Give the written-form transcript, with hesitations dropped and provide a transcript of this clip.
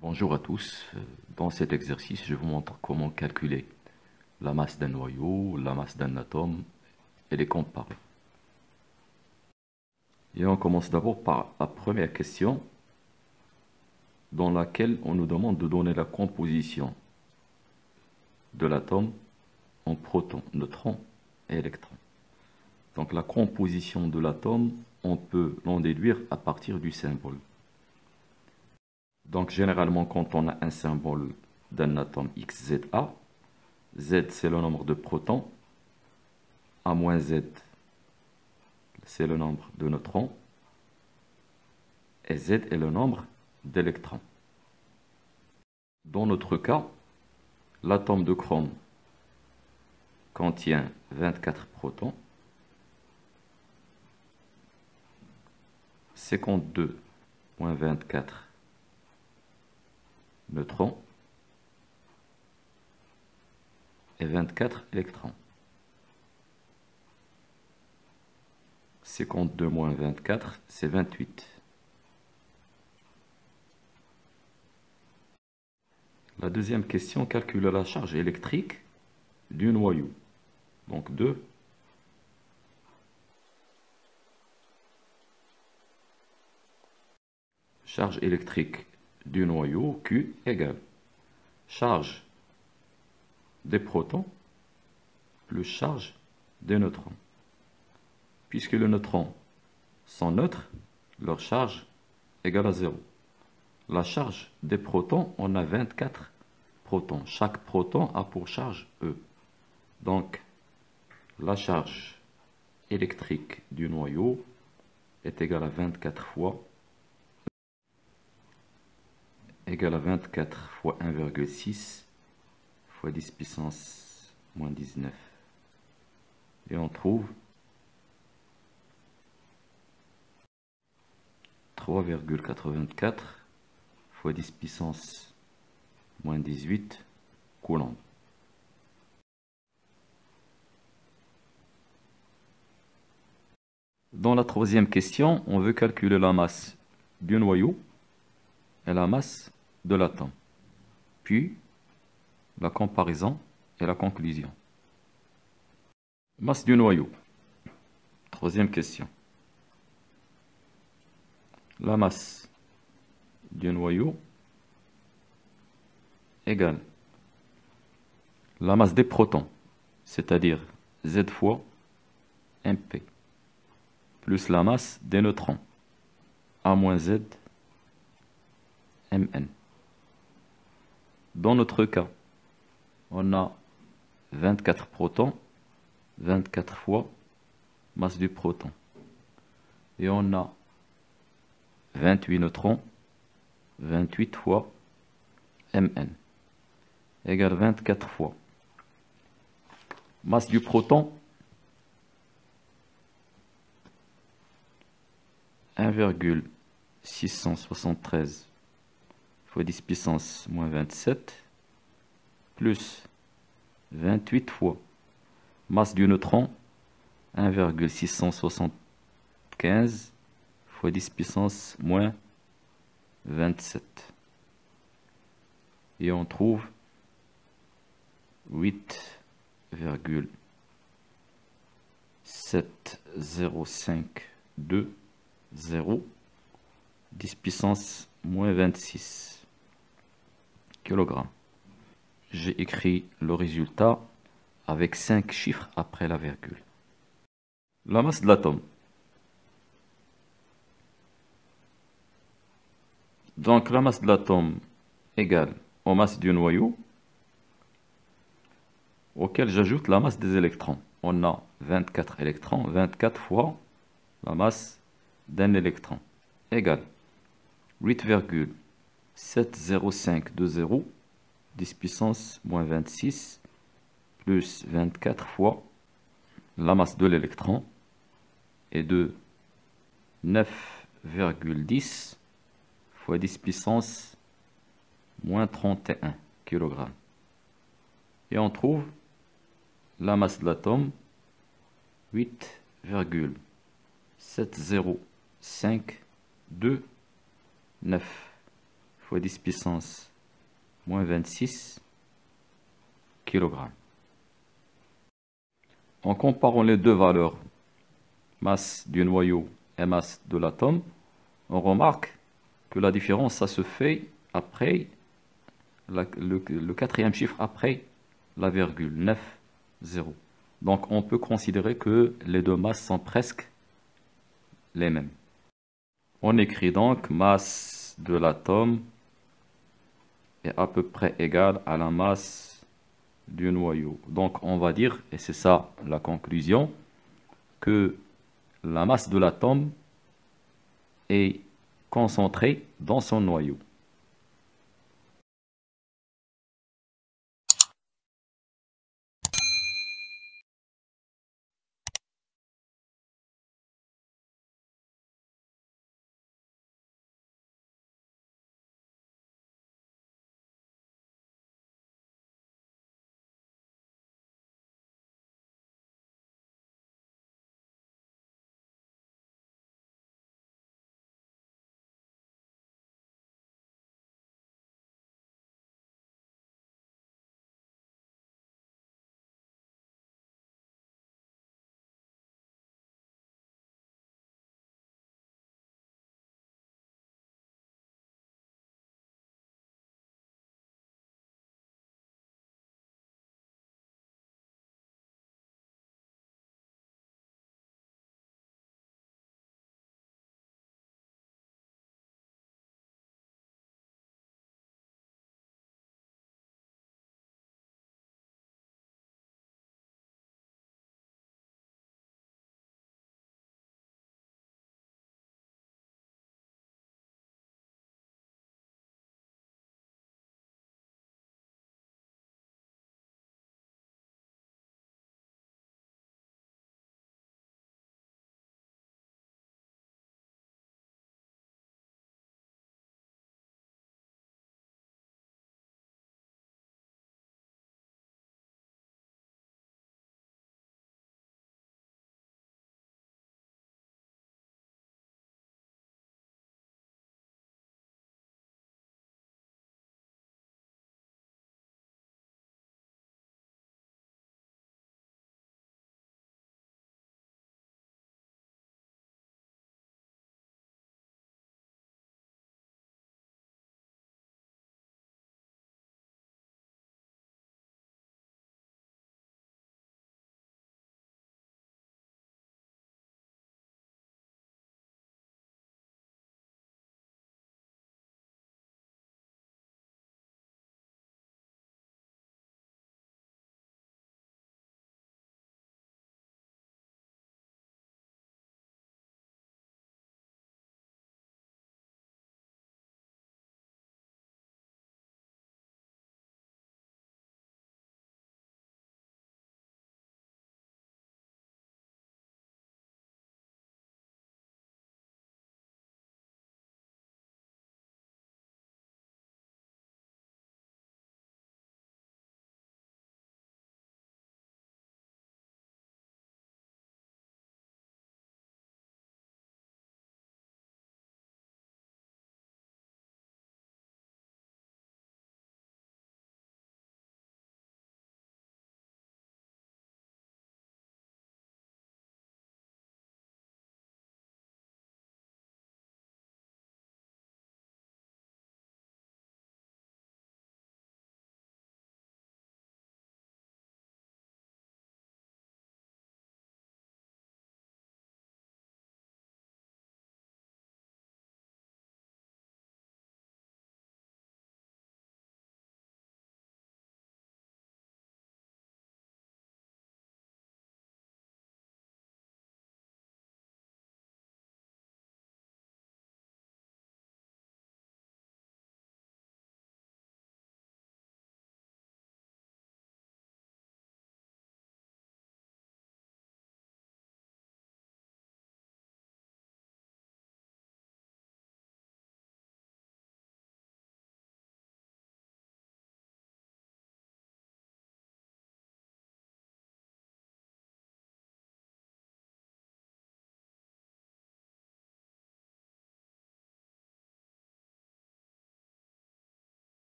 Bonjour à tous. Dans cet exercice, je vous montre comment calculer la masse d'un noyau, la masse d'un atome et les comparer. Et on commence d'abord par la première question dans laquelle on nous demande de donner la composition de l'atome en protons, neutrons et électrons. Donc la composition de l'atome, on peut l'en déduire à partir du symbole. Donc généralement, quand on a un symbole d'un atome XZA, Z c'est le nombre de protons, A moins Z c'est le nombre de neutrons, et Z est le nombre d'électrons. Dans notre cas, l'atome de chrome contient 24 protons, 52 moins 24 neutrons et 24 électrons. 52 moins 24, c'est 28. La deuxième question calcule la charge électrique du noyau. Donc 2 charge électrique du noyau Q égale charge des protons plus charge des neutrons. Puisque les neutrons sont neutres, leur charge égale à 0. La charge des protons, on a 24 protons. Chaque proton a pour charge E. Donc, la charge électrique du noyau est égale à 24 fois égale à 24 fois 1,6 fois 10 puissance moins 19. Et on trouve 3,84 fois 10 puissance moins 18 coulombs. Dans la troisième question, on veut calculer la masse du noyau et la masse de l'atome, puis la comparaison et la conclusion. Masse du noyau. Troisième question. La masse du noyau égale la masse des protons, c'est-à-dire Z fois MP, plus la masse des neutrons, A moins Z Mn. Dans notre cas, on a 24 protons, 24 fois masse du proton. Et on a 28 neutrons, 28 fois Mn, égale 24 fois masse du proton, 1,673 fois 10 puissance moins 27, plus 28 fois masse du neutron, 1,675 fois 10 puissance moins 27. Et on trouve 8,7052 10 puissance moins 26 kg. J'ai écrit le résultat avec 5 chiffres après la virgule. La masse de l'atome. Donc la masse de l'atome égale aux masses du noyau, auquel j'ajoute la masse des électrons. On a 24 électrons, 24 fois la masse d'un électron, égale 8,70520 10 puissance moins 26 plus 24 fois la masse de l'électron est de 9,10 fois 10 puissance moins 31 kg. Et on trouve la masse de l'atome 8,70529 fois 10 puissance moins 26 kg. En comparant les deux valeurs, masse du noyau et masse de l'atome, on remarque que la différence, ça se fait après le quatrième chiffre après la virgule, 9, 0. Donc on peut considérer que les deux masses sont presque les mêmes. On écrit donc masse de l'atome est à peu près égale à la masse du noyau. Donc on va dire, et c'est ça la conclusion, que la masse de l'atome est concentrée dans son noyau.